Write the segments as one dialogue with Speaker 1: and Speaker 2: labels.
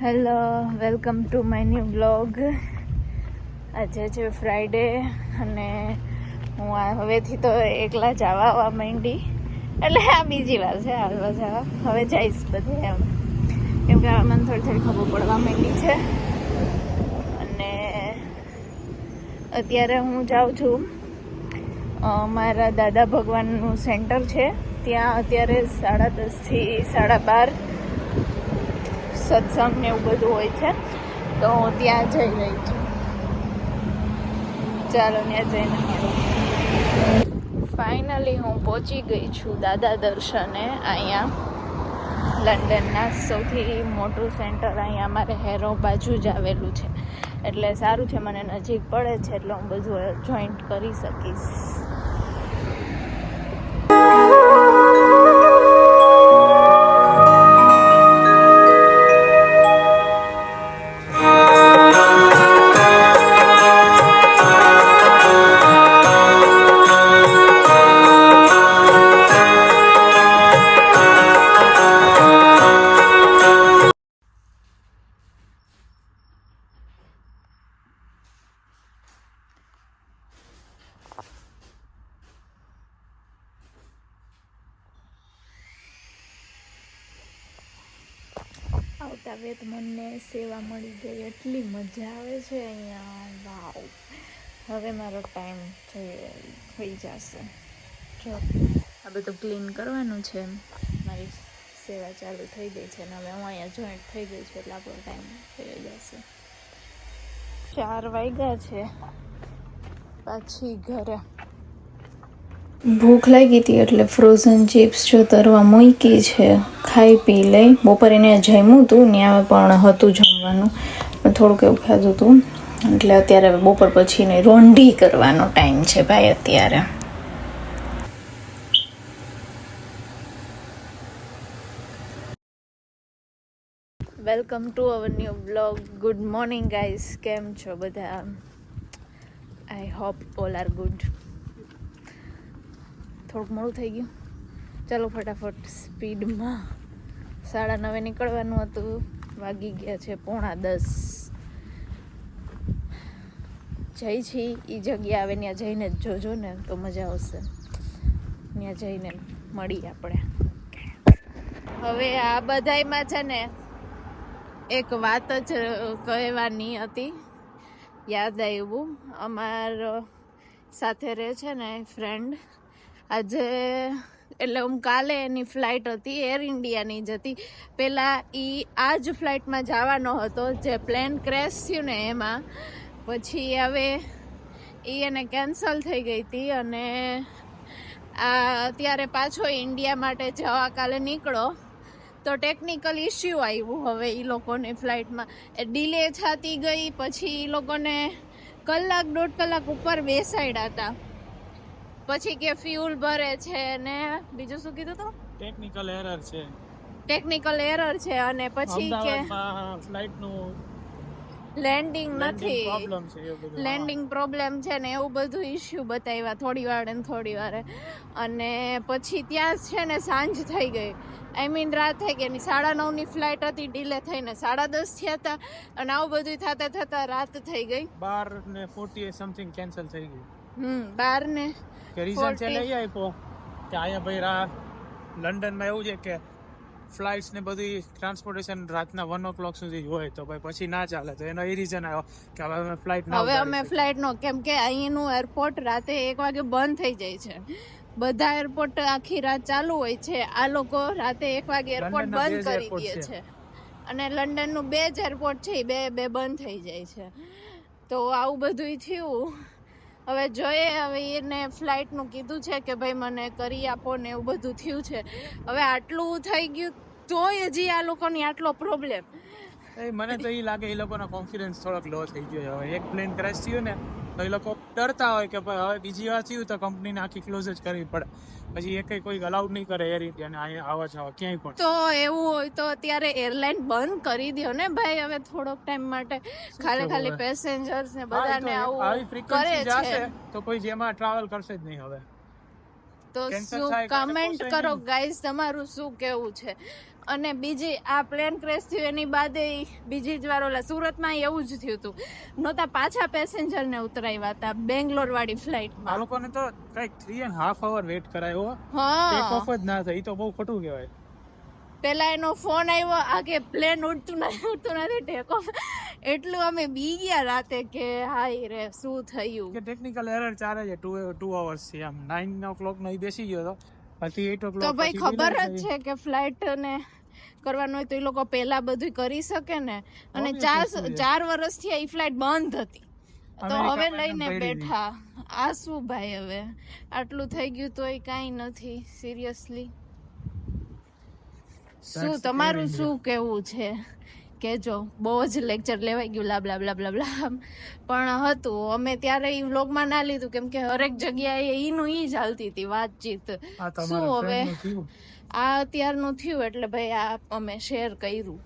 Speaker 1: Hello, welcome to my new blog. આજે છે Friday અને હું હવેથી તો એકલા જ આવવા માંડી. એટલે આ બીજી વાર છે આવવા જવા. હવે જઈશ બધે એમ, કેમ કે મને થોડી ખબર પડવા માંડી છે. અને અત્યારે હું જાઉં છું મારા દાદા ભગવાનનું સેન્ટર છે ત્યાં. અત્યારે 10:30 થી 12:30 સત્સંગ ને એવું બધું હોય છે, તો હું ત્યાં જઈ રહી છું. ચાલો ત્યાં જઈને મળું. ફાઇનલી હું પહોંચી ગઈ છું દાદા દર્શને. અહીંયા લંડનના સૌથી મોટું સેન્ટર અહીંયા અમારે હેરો બાજુ જ આવેલું છે, એટલે સારું છે, મને નજીક પડે છે, એટલે હું બધું જોઈન્ટ કરી શકીશ. આવતા વેત મને સેવા મળી ગઈ, એટલી મજા આવે છે અહીંયા. વાવ, હવે મારો ટાઈમ થઈ જશે. જો આ બધું ક્લીન કરવાનું છે, મારી સેવા ચાલુ થઈ ગઈ છે ને હવે હું અહીંયા જોઈન્ટ થઈ ગઈ છું, એટલે આપણો ટાઈમ થઈ જશે. 4 વાગ્યા છે, પાછી ઘરે. ભૂખ લાગી હતી એટલે ફ્રોઝન ચિપ્સ જો તરવા મૂકી છે, ખાઈ પી લઈ. બપોરે ને જમ્યું હતું, ત્યાં પણ હતું જમવાનું, પણ થોડુંક એવું ખાધું હતું, એટલે અત્યારે બપોર પછીને રોંઢી કરવાનો ટાઈમ છે ભાઈ અત્યારે. Welcome to our new blog. Good morning guys, કેમ છો બધા? I hope all are good. થોડુંક મોડું થઈ ગયું, ચાલો ફટાફટ સ્પીડમાં. 9:30 નીકળવાનું હતું, વાગી ગયા છે 9:45. જઈ છી એ જગ્યા આવે ત્યાં જઈને જ જોજો ને તો મજા આવશે. ત્યાં જઈને મળીએ આપણે. હવે આ બધાયમાં છે ને એક વાત જ કહેવાની હતી, યાદ આવ્યું. અમારો સાથે રહે છે ને ફ્રેન્ડ, આજે એટલે કાલે એની ફ્લાઇટ હતી, એર ઇન્ડિયાની જ હતી. પહેલાં આ જ ફ્લાઇટમાં જવાનો હતો, જે પ્લેન ક્રેશ થયું ને એમાં. પછી હવે એને કેન્સલ થઈ ગઈ હતી અને અત્યારે પાછો ઇન્ડિયા માટે જવા કાલે નીકળો, તો ટેકનિકલ ઇસ્યુ આવ્યું. હવે એ લોકોની ફ્લાઇટમાં ડિલે થતી ગઈ, પછી એ લોકોને 1-1.5 કલાક ઉપર બેસાડ્યા હતા. પછી કે ફ્યુલ ભરે છે ને બીજું શું કીધું તું? ટેકનિકલ એરર છે અને પછી કે ફ્લાઇટનું લેન્ડિંગ પ્રોબ્લેમ છે ને એવું બધું ઇસ્યુ બતાવ્યા થોડી વાર. અને પછી ત્યાં છે ને સાંજ થઈ ગઈ, આઈ મીન રાત થઈ ગઈ. 9:30 ફ્લાઇટ હતી, ડિલે થઈને 10:30 થયા હતા, અને આવું બધું થતા રાત થઈ ગઈ.
Speaker 2: 12:40 સમથિંગ કેન્સલ થઈ ગઈ.
Speaker 1: 12:40
Speaker 2: કે રીઝન છે લઈ આપ્યો કે અહીંયા ભાઈ લંડનમાં એવું છે કે ફ્લાઇટ્સ ને બધી ટ્રાન્સપોર્ટેશન રાતના 1 o'clock સુધી હોય, તો ભાઈ પછી ના ચાલે. તો એનો એ રીઝન આવ્યો કે હવે અમે
Speaker 1: ફ્લાઇટ નો, કેમ કે અહીંનું એરપોર્ટ રાતે 1 વાગે બંધ થઈ જાય છે. બધા એરપોર્ટ આખી રાત ચાલુ હોય છે, આ લોકો રાતે 1 વાગે એરપોર્ટ બંધ કરી દે છે. અને લંડનનું 2 જ એરપોર્ટ છે, બે બંધ થઈ જાય છે. તો આવું બધું થયું. હવે જોઈએ, હવે એને ફ્લાઇટનું કીધું છે કે ભાઈ મને કરી આપો ને એવું બધું થયું છે. હવે આટલું થઈ ગયું તોય હજી આ લોકોની આટલો પ્રોબ્લેમ.
Speaker 2: મને તો એ લાગે એ લોકોનો કોન્ફિડન્સ થોડોક લો થઈ ગયો. હવે એક પ્લેન ક્રેશ થયું ને તો એ લોકો ડરતા હોય કે હવે બીજી વાર થયું તો કંપનીને આખી ક્લોઝ જ કરવી પડે. પછી એક કોઈ અલાઉડ નહીં કરે એર ઇન્ડિયાને અહીંયા આવવા જવા ક્યાંય પણ.
Speaker 1: તો એવું હોય તો અત્યારે એરલાઇન બંધ કરી દો ને ભાઈ, હવે થોડોક ટાઈમ માટે. ખાલી પેસેન્જર્સ ને બધાને આવું કરે છે
Speaker 2: તો કોઈ જેમાં ટ્રાવેલ કરશે જ નહીં હવે.
Speaker 1: તો શું કમેન્ટ કરો ગાઈઝ, તમારું શું કેવું છે? અને બીજી આ પ્લેન ક્રેશ થયું એની બાદ બીજી જ વાર ઓલા સુરતમાં એવું જ થયું હતું. નહોતા પાછા પેસેન્જરને ઉતરાવ્યા હતા બેંગ્લોર વાળી
Speaker 2: આ
Speaker 1: ફ્લાઇટમાં.
Speaker 2: લોકોને તો કંઈક 3.5 hour વેટ કરાયો, ટેક
Speaker 1: હા
Speaker 2: ઓફ જ ના થાય. ઈ તો બહુ ખોટું કહેવાય.
Speaker 1: પેલા એનો ફોન આવ્યો આ કે પ્લેન ઉડતું નથી ટેક ઓફ. એટલું અમે બી ગયા રાતે કે હાય રે શું થયું.
Speaker 2: કે ટેકનિકલ એરર ચાલે છે 2 hours થી. આમ 9 o'clock નો ઈ બેસી ગયો તો, પછી 8 o'clock
Speaker 1: તો ભાઈ
Speaker 2: પછી
Speaker 1: ખબર
Speaker 2: delay
Speaker 1: જ
Speaker 2: થઈ.
Speaker 1: છે કે ફ્લાઇટ ને કરવાનું હોય તો એ લોકો પેલા બધું કરી શકે ને. અને
Speaker 2: Obvious વસ્તુ છે.
Speaker 1: 4 વર્ષથી આ ફ્લાઇટ બંધ હતી તો હવે
Speaker 2: અમેરિકામાં
Speaker 1: લઈને
Speaker 2: એકદમ પડી
Speaker 1: બેઠા. આ શું ભાઈ હવે આટલું થઈ ગયું તોય કાંઈ નથી સિરિયસલી. શું
Speaker 2: That's
Speaker 1: તમારું
Speaker 2: Air
Speaker 1: શું કેવું છે કેજો. બહુ જ લેક્ચર લેવાઈ ગયું લા બ્લા બ્લા બ્લા બ્લા. પણ હતું અમે ત્યારે એ વ્લોગમાં ના લીધું કેમ કે હરેક જગ્યાએ ઈનું ઈ જ હાલતી હતી વાતચીત.
Speaker 2: આ
Speaker 1: શું
Speaker 2: તમારા
Speaker 1: હવે
Speaker 2: friend નું થયું.
Speaker 1: આ અત્યારનું થયું એટલે ભાઈ આ અમે શેર કર્યું.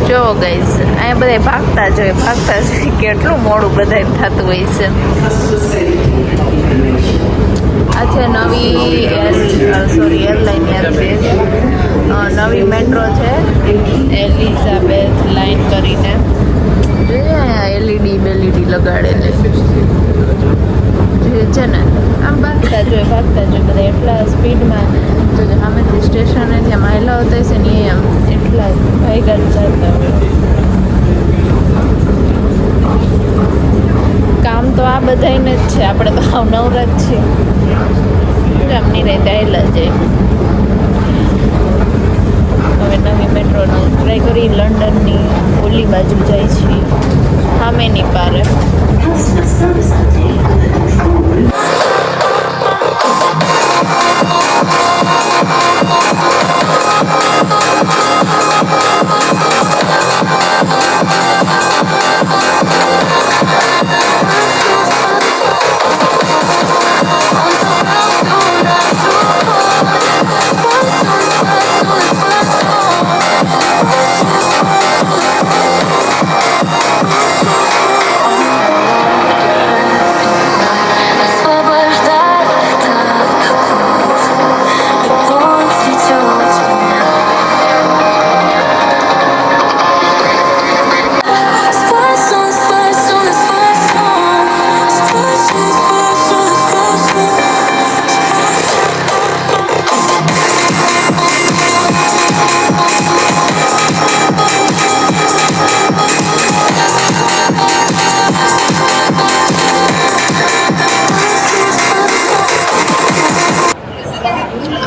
Speaker 1: જો ગાઈસ અહીંયા બધા ભાગતા જોઈએ કેટલું મોડું બધા થતું હોય છે. આ છે નવી એરલાઇન એરબેઝ. નવી મેટ્રો છે એલિઝાબેથ લાઇન કરીને. LED લગાડેલી જે છે ને આમ ભાગતા જોઈએ બધા એટલા સ્પીડમાં. તો સામેથી સ્ટેશને ત્યાં માયલા હોતા છે ને એમ એટલા ભાઈગા જતા હોય. કામ તો આ બધાને જ છે, આપણે તો હાવ નવરા જ છીએ. કામની રહી દાયેલા જાય. હવે નવી મેટ્રોનો ટ્રાય કરી લંડનની ઓલી બાજુ જાય છે સામેની પારે.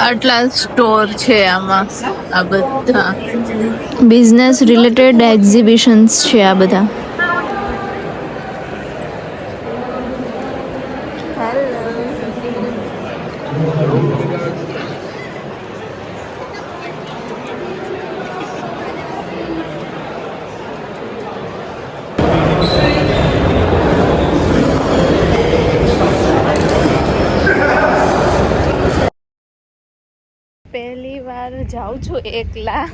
Speaker 1: આટલા સ્ટોર છે આમાં. આ બધા બિઝનેસ રિલેટેડ એક્ઝિબિશન્સ છે આ બધા. પહેલી વાર જાઉં છું એકલા.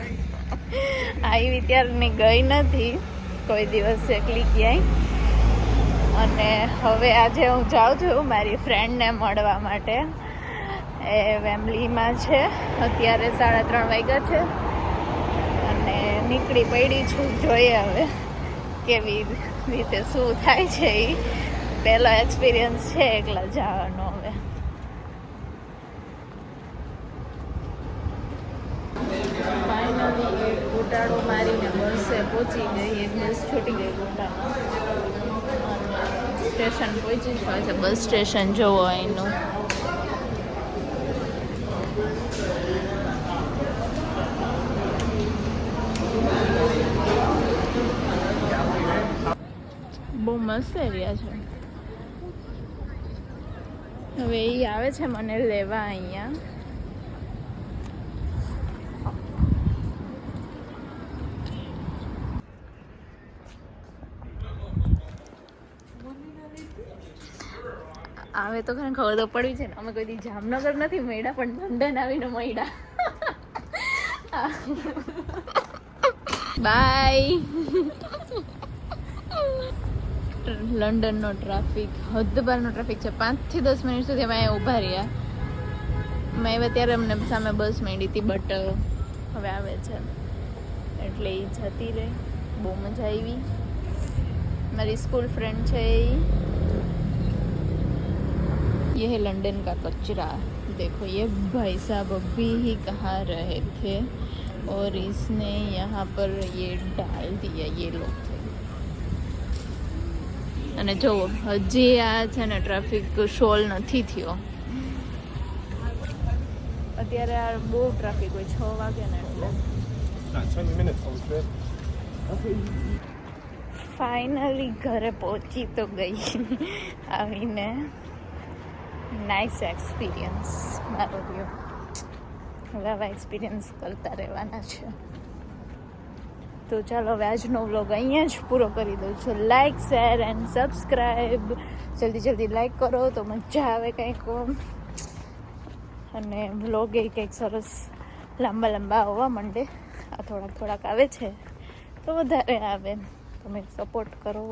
Speaker 1: આવી ત્યારની ગઈ નથી કોઈ દિવસ એકલી ક્યાંય. અને હવે આજે હું જાઉં છું મારી ફ્રેન્ડને મળવા માટે. એ વેમ્બલીમાં છે. અત્યારે 3:30 વાગ્યા છે અને નીકળી પડી છું. જોઈએ હવે કેવી રીતે શું થાય છે. એ પહેલો એક્સપિરિયન્સ છે એકલા જવાનો. હવે ફાઇનલી એક ગોટાળો મારીને બસે પહોંચી ગઈ. એક બસ છૂટી ગઈ ગોટાળો. સ્ટેશન પહોંચી જ છે. બસ સ્ટેશન જોવો અહીંનું. બહુ મસ્ત એરિયા છે. હવે એ આવે છે મને લેવા અહીંયા. આવે તો ખરે ખબર તો પડવી છે ને. અમે કોઈ દી જામનગર નથી મળ્યા પણ લંડન આવીને મળ્યા. બાય. લંડનનો ટ્રાફિક હદ બારનો ટ્રાફિક છે. 5 થી 10 મિનિટ સુધી અમે અહીંયા ઊભા રહ્યા. મેં આવ્યા ત્યારે અમને સામે બસ માંડી હતી, બટ હવે આવે છે એટલે એ જતી રહે. બહુ મજા આવી. મારી स्कूल फ्रेंड છે ये है लंदन का कचरा. देखो ये भाई साहब अभी ही कहाँ रहे थे और इसने यहाँ पर ये डाल दिया ये लोग. અને જો હજી આ છે ને ટ્રાફિક સોલ્વ નથી થયો. અત્યારે આ બહુ ટ્રાફિક હોય 6 વાગે ને એટલે.
Speaker 3: 20 minutes on trip.
Speaker 1: ફાઇનલી ઘરે પહોંચી તો ગઈ આવીને. નાઇસ એક્સપિરિયન્સ મારો રહ્યો. હવે આવા એક્સપિરિયન્સ કરતા રહેવાના છે. તો ચાલો હવે આજનો વ્લોગ અહીંયા જ પૂરો કરી દઉં છું. Like, share and subscribe. જલ્દી લાઇક કરો તો મજા આવે કંઈક. અને વ્લોગ એ કંઈક સરસ લાંબા આવવા માંડે. આ થોડાક આવે છે તો વધારે આવે. તમે સપોર્ટ કરો.